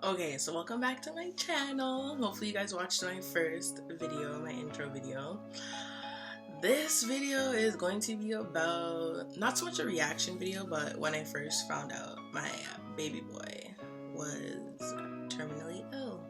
Okay, so welcome back to my channel. Hopefully you guys watched my first video, my intro video. This video is going to be about, not so much a reaction video, but when I first found out my baby boy was terminally ill.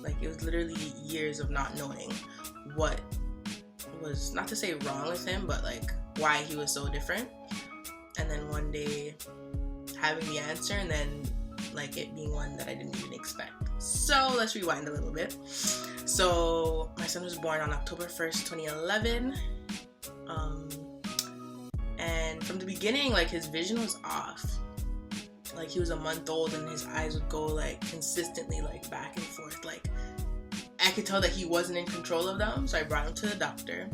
Like, it was literally years of not knowing what was, not to say wrong with him, but like why he was so different. And then one day having the answer, and then like it being one that I didn't even expect. So let's rewind a little bit. So my son was born on October 1st, 2011. And from the beginning, like, his vision was off. Like, he was a month old and his eyes would go like consistently like back and forth. Like, I could tell that he wasn't in control of them. So I brought him to the doctor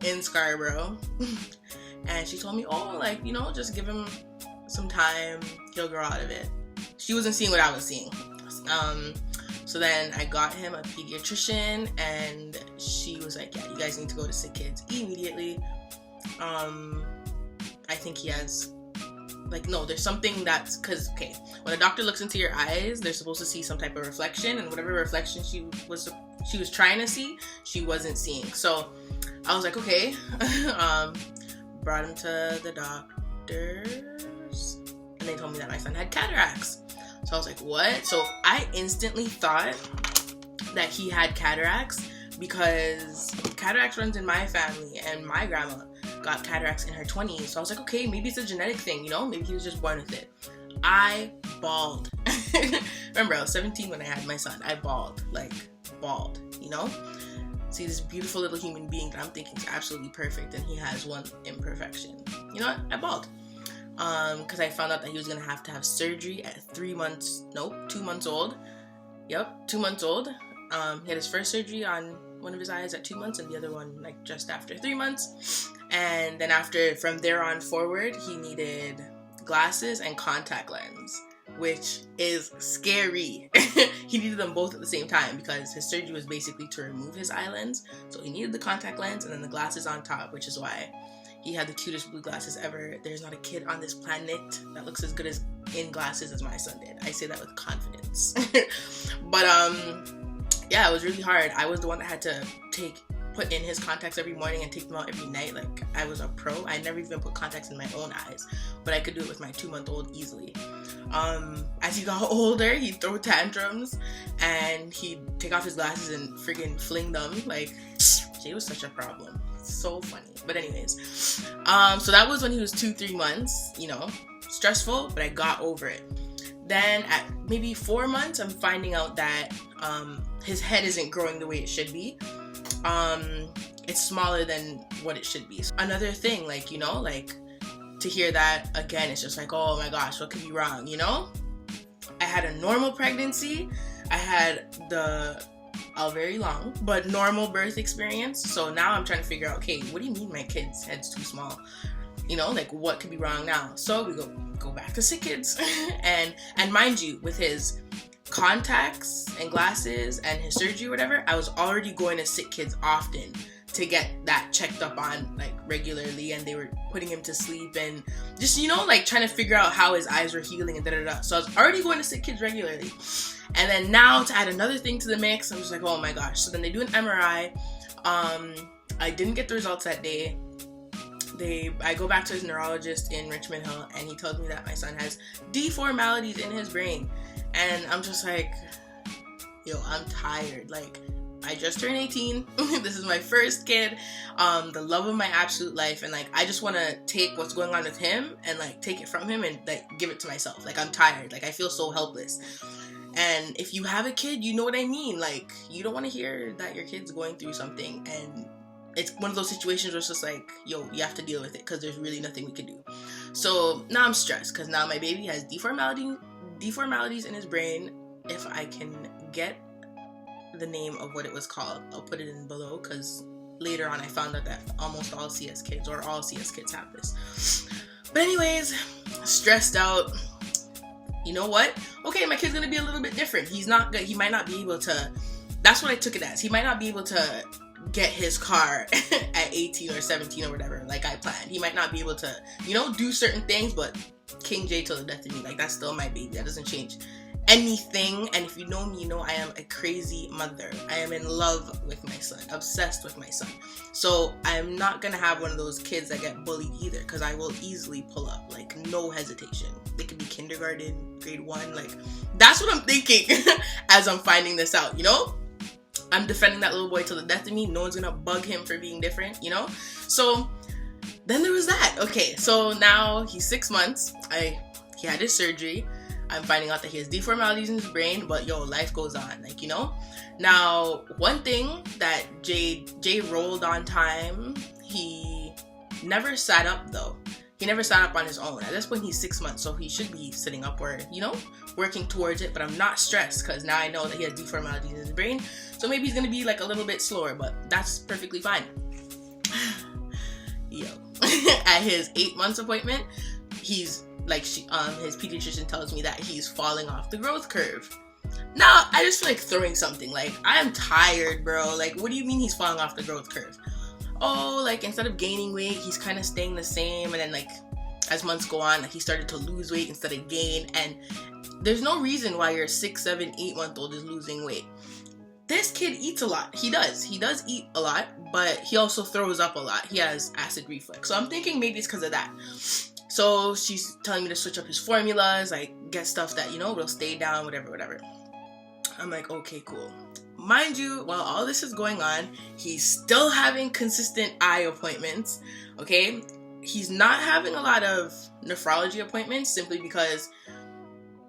in Scarborough. And she told me, oh, like, you know, just give him some time, he'll grow out of it. She wasn't seeing what I was seeing. So then I got him a pediatrician, and she was like, yeah, you guys need to go to Sick Kids immediately. I think he has, like, no, there's something that's, because, okay, when a doctor looks into your eyes, they're supposed to see some type of reflection, and whatever reflection she was trying to see, she wasn't seeing. So I was like, okay. Brought him to the doctors, and they told me that my son had cataracts. So I was like, what? So I instantly thought that he had cataracts because cataracts runs in my family, and my grandma got cataracts in her 20s. So I was like, okay, maybe it's a genetic thing, you know? Maybe he was just born with it. I bawled. Remember, I was 17 when I had my son. I bawled, you know? See this beautiful little human being that I'm thinking is absolutely perfect, and he has one imperfection. You know what? I bawled. Because I found out that he was going to have surgery at 2 months old. Yep, 2 months old. He had his first surgery on one of his eyes at 2 months, and the other one like just after 3 months. And then from there on forward, he needed glasses and contact lens, which is scary. He needed them both at the same time because his surgery was basically to remove his eye lens. So he needed the contact lens and then the glasses on top, which is why he had the cutest blue glasses ever. There's not a kid on this planet that looks as good as in glasses as my son did. I say that with confidence. But yeah, it was really hard. I was the one that had to put in his contacts every morning and take them out every night. Like, I was a pro. I never even put contacts in my own eyes, but I could do it with my 2-month-old easily. As he got older, he'd throw tantrums and he'd take off his glasses and friggin' fling them. Like, it was such a problem. So funny. But anyways, so that was when he was 2-3 months, you know, stressful, but I got over it. Then at maybe 4 months, I'm finding out that his head isn't growing the way it should be. It's smaller than what it should be. So another thing, like, you know, like, to hear that again, it's just like, oh my gosh, what could be wrong, you know? I had a normal pregnancy. I had a very long but normal birth experience. So now I'm trying to figure out, okay, what do you mean my kid's head's too small? You know, like, what could be wrong now? So we go back to Sick Kids. and mind you, with his contacts and glasses and his surgery or whatever, I was already going to Sick Kids often to get that checked up on, like, regularly, and they were putting him to sleep and just, you know, like, trying to figure out how his eyes were healing and da-da-da. So I was already going to Sick Kids regularly. And then now to add another thing to the mix, I'm just like, oh my gosh. So then they do an MRI. I didn't get the results that day. I go back to his neurologist in Richmond Hill, and he tells me that my son has deformalities in his brain. And I'm just like, yo, I'm tired. Like, I just turned 18. This is my first kid, the love of my absolute life, and like, I just want to take what's going on with him and like take it from him and like give it to myself. Like, I'm tired. Like, I feel so helpless. And if you have a kid, you know what I mean. Like, you don't want to hear that your kid's going through something, and it's one of those situations where it's just like, yo, you have to deal with it because there's really nothing we can do. So now I'm stressed because now my baby has deformalities in his brain. If I can get the name of what it was called, I'll put it in below, because later on I found out that almost all CS kids have this. But anyways, stressed out. You know what? Okay, my kid's gonna be a little bit different. He might not be able to, that's what I took it as. He might not be able to get his car at 18 or 17 or whatever, like I planned. He might not be able to, you know, do certain things, but King J till the death of me. Like, that's still my baby. That doesn't change anything. And if you know me, you know I am a crazy mother. I am in love with my son, obsessed with my son. So I'm not gonna have one of those kids that get bullied either, because I will easily pull up, like, no hesitation. They could be kindergarten, grade 1, like, that's what I'm thinking as I'm finding this out, you know? I'm defending that little boy till the death of me. No one's gonna bug him for being different, you know? So then there was that. Okay, so now he's 6 months. He had his surgery. I'm finding out that he has deformalities in his brain, but yo, life goes on, like, you know? Now, one thing that Jay rolled on time, he never sat up though. He never sat up on his own. At this point, he's 6 months, so he should be sitting up or, you know, working towards it, but I'm not stressed because now I know that he has deformalities in his brain, so maybe he's gonna be like a little bit slower, but that's perfectly fine. Yo, at his 8 months appointment, he's like, his pediatrician tells me that he's falling off the growth curve. Now, I just feel like throwing something. Like, I'm tired, bro. Like, what do you mean he's falling off the growth curve? Oh, like, instead of gaining weight, he's kind of staying the same. And then, like, as months go on, like, he started to lose weight instead of gain. And there's no reason why your 6, 7, 8-month-old is losing weight. This kid eats a lot. He does eat a lot, but he also throws up a lot. He has acid reflux. So I'm thinking maybe it's because of that. So she's telling me to switch up his formulas, like get stuff that, you know, will stay down, whatever. I'm like, okay, cool. Mind you, while all this is going on, he's still having consistent eye appointments, okay? He's not having a lot of nephrology appointments simply because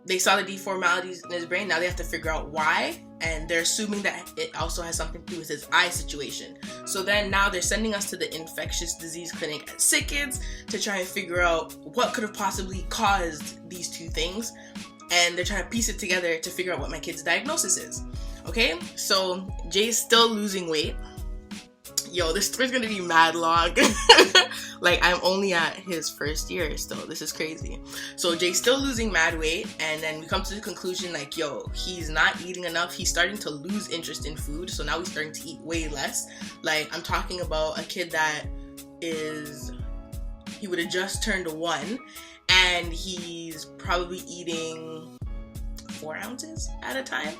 they saw the deformalities in his brain. Now they have to figure out why, and they're assuming that it also has something to do with his eye situation. So then now they're sending us to the infectious disease clinic at Sick Kids to try and figure out what could have possibly caused these two things. And they're trying to piece it together to figure out what my kid's diagnosis is. Okay, so Jay's still losing weight. Yo, this story's gonna be mad long. Like, I'm only at his first year still. This is crazy. So Jay's still losing mad weight, and then we come to the conclusion, like, yo, he's not eating enough. He's starting to lose interest in food, so now he's starting to eat way less. Like, I'm talking about a kid that he would have just turned 1, and he's probably eating 4 ounces at a time.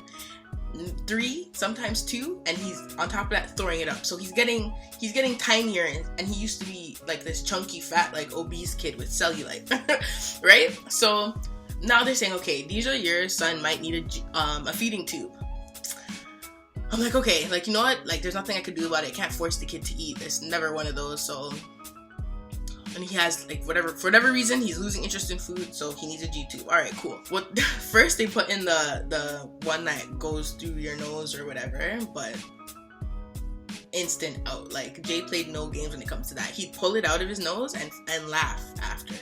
3, sometimes 2, and he's on top of that throwing it up. So he's getting tinier, and he used to be like this chunky, fat, like obese kid with cellulite, right? So now they're saying, okay, Deja, your son might need a feeding tube. I'm like, okay, like, you know what? Like, there's nothing I could do about it. I can't force the kid to eat. It's never one of those. So, and he has, like, for whatever reason, he's losing interest in food, so he needs a G-tube. All right, cool. What first they put in the one that goes through your nose or whatever, but instant out. Like, Jay played no games when it comes to that. He'd pull it out of his nose and laugh after.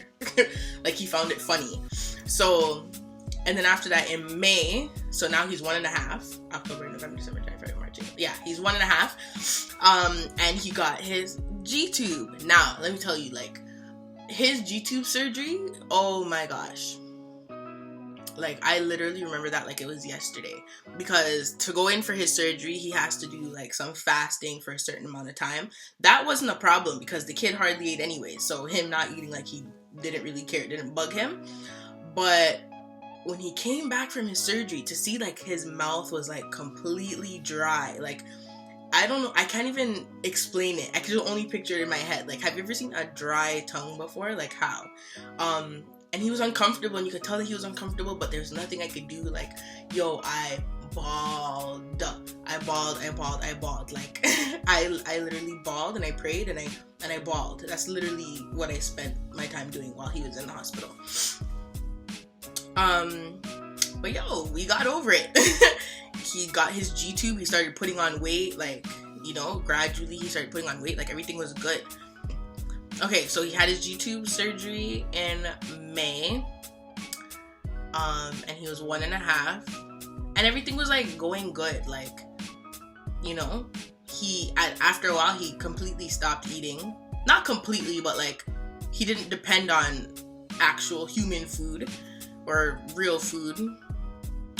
Like, he found it funny. So, and then after that in May, so now he's 1.5. October, November, December, January, February, March, April. Yeah, he's 1.5. And he got his G-tube. Now, let me tell you, like, his G-tube surgery, oh my gosh. Like, I literally remember that like it was yesterday. Because to go in for his surgery, he has to do like some fasting for a certain amount of time. That wasn't a problem because the kid hardly ate anyway. So him not eating, like, he didn't really care. It didn't bug him. But when he came back from his surgery, to see like his mouth was like completely dry. Like, I don't know, I can't even explain it. I can only picture it in my head. Like, have you ever seen a dry tongue before? Like, how? And he was uncomfortable, and you could tell that he was uncomfortable, but there's nothing I could do. Like, yo, I bawled. Like, I literally bawled, and I prayed, and I bawled. That's literally what I spent my time doing while he was in the hospital. But yo, we got over it. He got his G-tube. He started putting on weight, like, you know, gradually he started putting on weight. Like, everything was good. Okay, so he had his G-tube surgery in May. And he was 1.5. And everything was, like, going good. Like, you know, after a while, he completely stopped eating. Not completely, but, like, he didn't depend on actual human food or real food.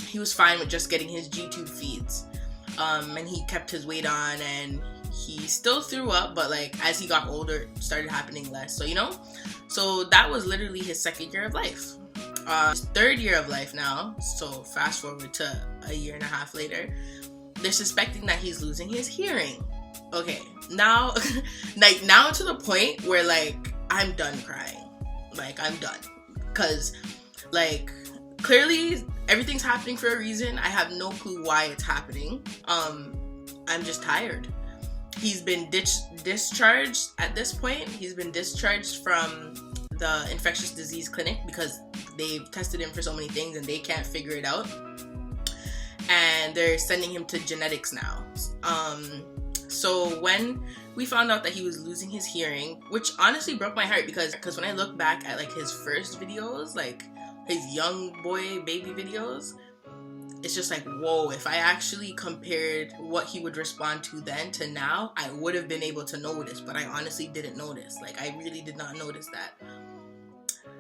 He was fine with just getting his G-tube feeds. And he kept his weight on, and he still threw up, but like as he got older, it started happening less. So, you know, so that was literally his 2nd year of life. His 3rd year of life now, so fast forward to a year and a half later, they're suspecting that he's losing his hearing. Okay, now, like now to the point where like I'm done crying. Like I'm done. Cause like clearly everything's happening for a reason. I have no clue why it's happening. I'm just tired. He's been discharged at this point. He's been discharged from the infectious disease clinic because they've tested him for so many things and they can't figure it out. And they're sending him to genetics now. So when we found out that he was losing his hearing, which honestly broke my heart because when I look back at like his first videos, like his young boy baby videos, it's just like, whoa, if I actually compared what he would respond to then to now, I would have been able to notice, but I honestly didn't notice. Like I really did not notice that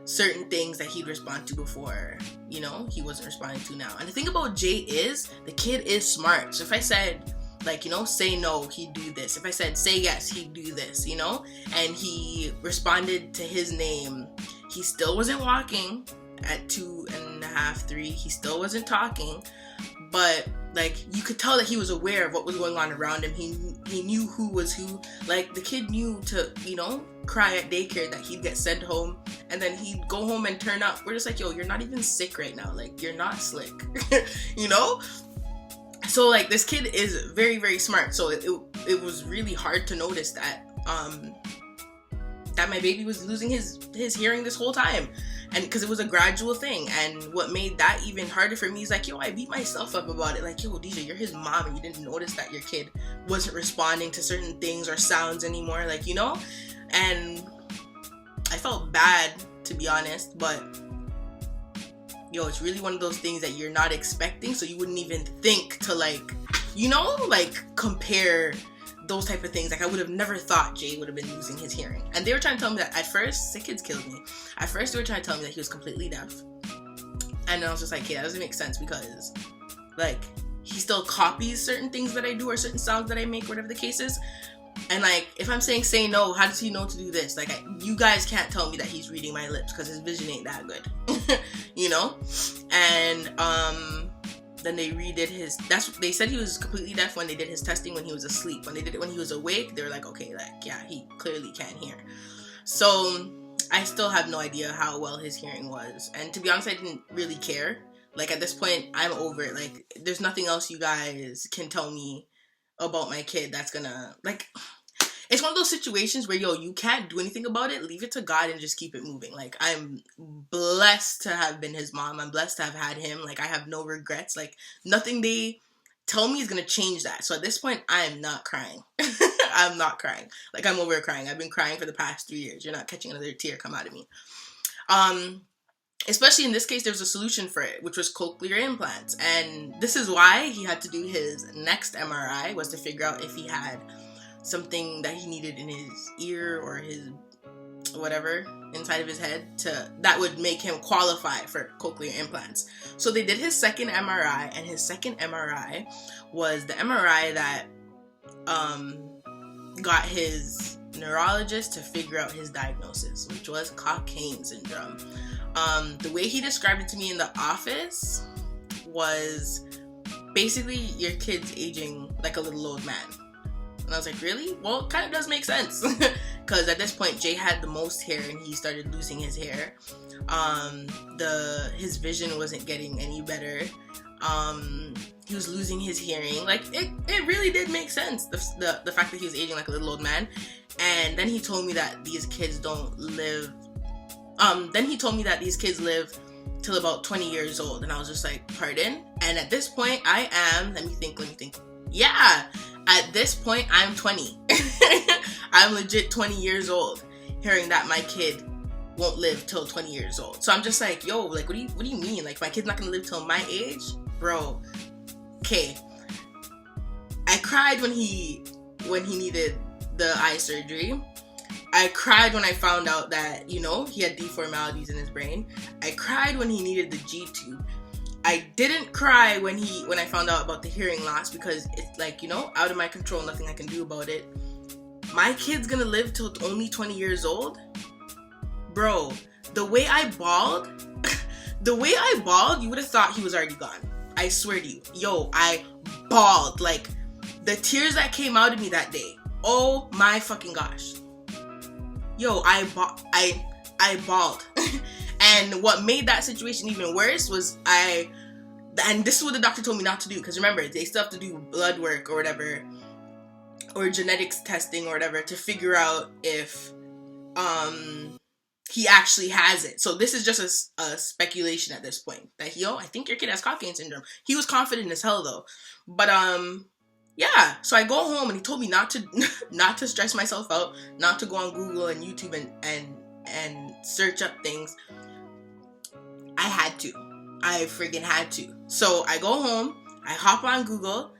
certain things that he'd respond to before, you know, he wasn't responding to now. And the thing about Jay is the kid is smart. So if I said like, you know, say no, he'd do this. If I said say yes, he'd do this, you know, and he responded to his name. He still wasn't walking at 2.5, 3. He still wasn't talking, but like you could tell that he was aware of what was going on around him. He knew who was who. Like the kid knew to, you know, cry at daycare that he'd get sent home and then he'd go home and turn up. We're just like, yo, you're not even sick right now. Like you're not slick, you know? So like this kid is very, very smart. So it was really hard to notice that that my baby was losing his hearing this whole time. And because it was a gradual thing. And what made that even harder for me is like, yo, I beat myself up about it. Like, yo, DJ, you're his mom and you didn't notice that your kid wasn't responding to certain things or sounds anymore. Like, you know? And I felt bad, to be honest, but yo, it's really one of those things that you're not expecting. So you wouldn't even think to like, you know, like compare those type of things. Like I would have never thought Jay would have been losing his hearing. And they were trying to tell me that at first, the kids killed me. At first they were trying to tell me that he was completely deaf. And then I was just like, yeah, that doesn't make sense because like he still copies certain things that I do or certain sounds that I make, whatever the case is. And like, if I'm saying say no, how does he know to do this? Like, you guys can't tell me that he's reading my lips because his vision ain't that good, you know? And then they redid his, they said he was completely deaf when they did his testing when he was asleep. When they did it when he was awake, they were like, okay, like, yeah, he clearly can't hear. So I still have no idea how well his hearing was. And to be honest, I didn't really care. Like at this point, I'm over it. Like there's nothing else you guys can tell me about my kid that's gonna, like, it's one of those situations where, yo, you can't do anything about it. Leave it to God and just keep it moving. Like, I'm blessed to have been his mom. I'm blessed to have had him. Like, I have no regrets. Like, nothing they tell me is gonna change that. So at this point, I am not crying. I'm not crying. Like, I'm over crying. I've been crying for the past 3 years. You're not catching another tear come out of me. Especially in this case, there was a solution for it, which was cochlear implants. And this is why he had to do his next MRI, was to figure out if he had something that he needed in his ear or his whatever inside of his head that would make him qualify for cochlear implants. So they did his second MRI, and his second MRI was the MRI that got his neurologist to figure out his diagnosis, which was Cockayne syndrome. The way he described it to me in the office was basically your kid's aging like a little old man. And I was like, really? Well, it kind of does make sense. Because at this point, Jay had the most hair and he started losing his hair. His vision wasn't getting any better. He was losing his hearing. Like, it really did make sense, the fact that he was aging like a little old man. And then he told me that these kids don't live... then he told me that these kids live till about 20 years old. And I was just like, pardon? And at this point, I am... Let me think. Yeah! At this point, I'm 20. I'm legit 20 years old, hearing that my kid won't live till 20 years old. So I'm just like, yo, like, what do you mean? Like, my kid's not gonna live till my age? Bro. Okay. I cried when he needed the eye surgery. I cried when I found out that, you know, he had deformalities in his brain. I cried when he needed the G-tube. I didn't cry when I found out about the hearing loss, because it's like, out of my control, nothing I can do about it. My kid's gonna live till only 20 years old? Bro, the way I bawled, you would have thought he was already gone. I swear to you. Yo, I bawled. Like, the tears that came out of me that day. Oh my fucking gosh. Yo, I bawled. And what made that situation even worse was and this is what the doctor told me not to do, because remember, they still have to do blood work or whatever, or genetics testing or whatever, to figure out if he actually has it. So this is just a speculation at this point, that I think your kid has Cockayne syndrome. He was confident as hell though. But yeah, so I go home and he told me not to stress myself out, not to go on Google and YouTube and search up things. I had to. I friggin' had to. So I go home, I hop on Google,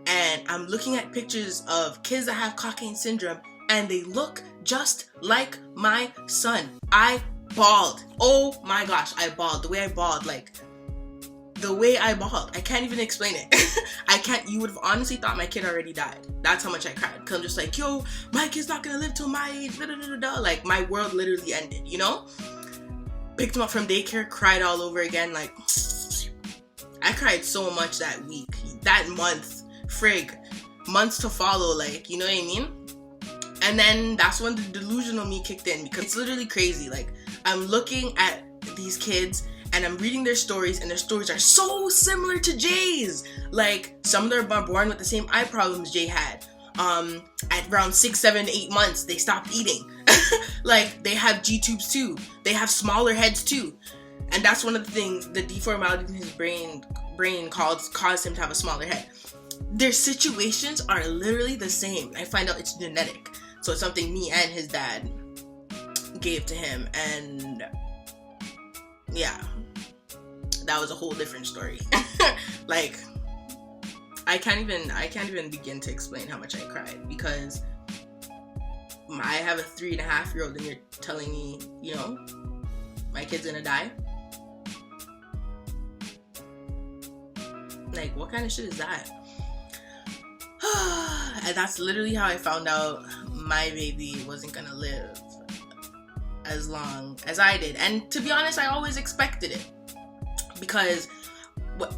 and I'm looking at pictures of kids that have Cockayne syndrome, and they look just like my son. I bawled. Oh my gosh, I bawled. The way I bawled, I can't even explain it. You would have honestly thought my kid already died. That's how much I cried. Because I'm just like, yo, my kid's not gonna live till my age. Da, da, da, da. Like, my world literally ended, Picked him up from daycare, cried all over again. Like, I cried so much that week, that month, months to follow, like, you know what I mean? And then that's when the delusional me kicked in, because it's literally crazy. Like, I'm looking at these kids and I'm reading their stories, and their stories are so similar to Jay's. Like, some of them are born with the same eye problems Jay had. At around 6, 7, 8 months, they stopped eating. Like, they have G-tubes too. They have smaller heads too. And that's one of the things, the deformality in his brain caused him to have a smaller head. Their situations are literally the same. I find out it's genetic. So it's something me and his dad gave to him. And yeah, that was a whole different story. Like, I can't even begin to explain how much I cried, because I have a 3.5-year-old and you're telling me, my kid's gonna die? Like, what kind of shit is that? And that's literally how I found out my baby wasn't gonna live as long as I did. And to be honest, I always expected it, because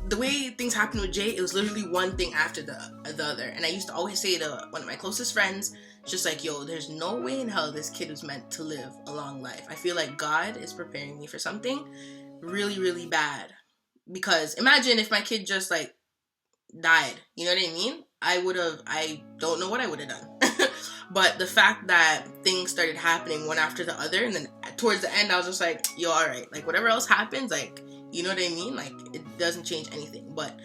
the way things happened with Jay, it was literally one thing after the other. And I used to always say to one of my closest friends, just like, yo, there's no way in hell this kid was meant to live a long life. I feel like God is preparing me for something really, really bad. Because imagine if my kid just like died, you know what I mean? I don't know what I would have done. But the fact that things started happening one after the other, and then towards the end I was just like, yo, alright, like, whatever else happens, like, you know what I mean? Like, it doesn't change anything. But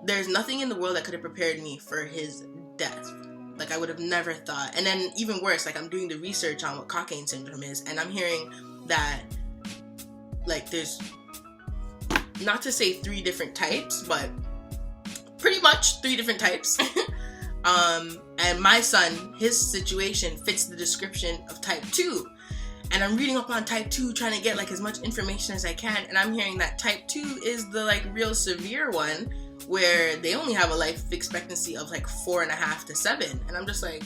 there's nothing in the world that could have prepared me for his death. Like, I would have never thought. And then even worse, like, I'm doing the research on what Cockayne syndrome is, and I'm hearing that, like, there's, not to say 3 different types, but pretty much 3 different types. And my son, his situation fits the description of type 2. And I'm reading up on type 2, trying to get like as much information as I can. And I'm hearing that type 2 is the like real severe one, where they only have a life expectancy of like 4.5 to 7. And I'm just like,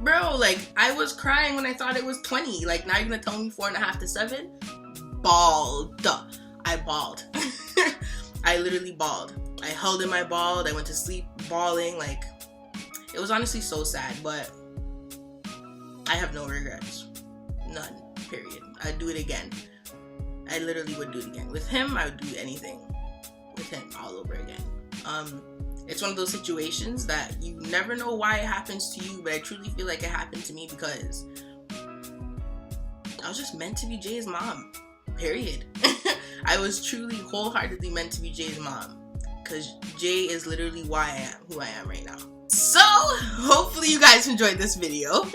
bro, like, I was crying when I thought it was 20. Like, now you're gonna tell me 4.5 to 7? Bawled. I bawled. I literally bawled. I held in my bawled. I went to sleep bawling. Like, it was honestly so sad, but I have no regrets. None. Period. I'd do it again. I literally would do it again. With him, I would do anything. With him, all over again. It's one of those situations that you never know why it happens to you, but I truly feel like it happened to me because I was just meant to be Jay's mom. Period. I was truly wholeheartedly meant to be Jay's mom, because Jay is literally why I am who I am right now. So hopefully you guys enjoyed this video.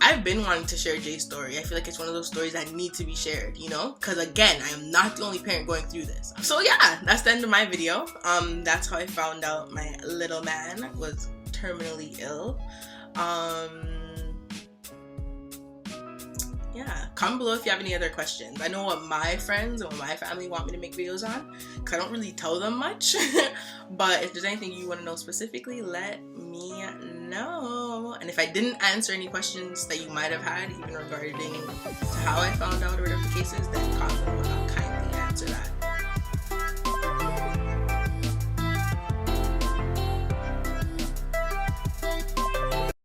I've been wanting to share Jay's story. I feel like it's one of those stories that need to be shared, you know, because again, I am not the only parent going through this. So yeah, that's the end of my video. That's how I found out my little man was terminally ill. yeah, comment below if you have any other questions. I know what my friends and what my family want me to make videos on, because I don't really tell them much. But if there's anything you want to know specifically, let me know. And if I didn't answer any questions that you might have had, even regarding to how I found out or whatever the case is,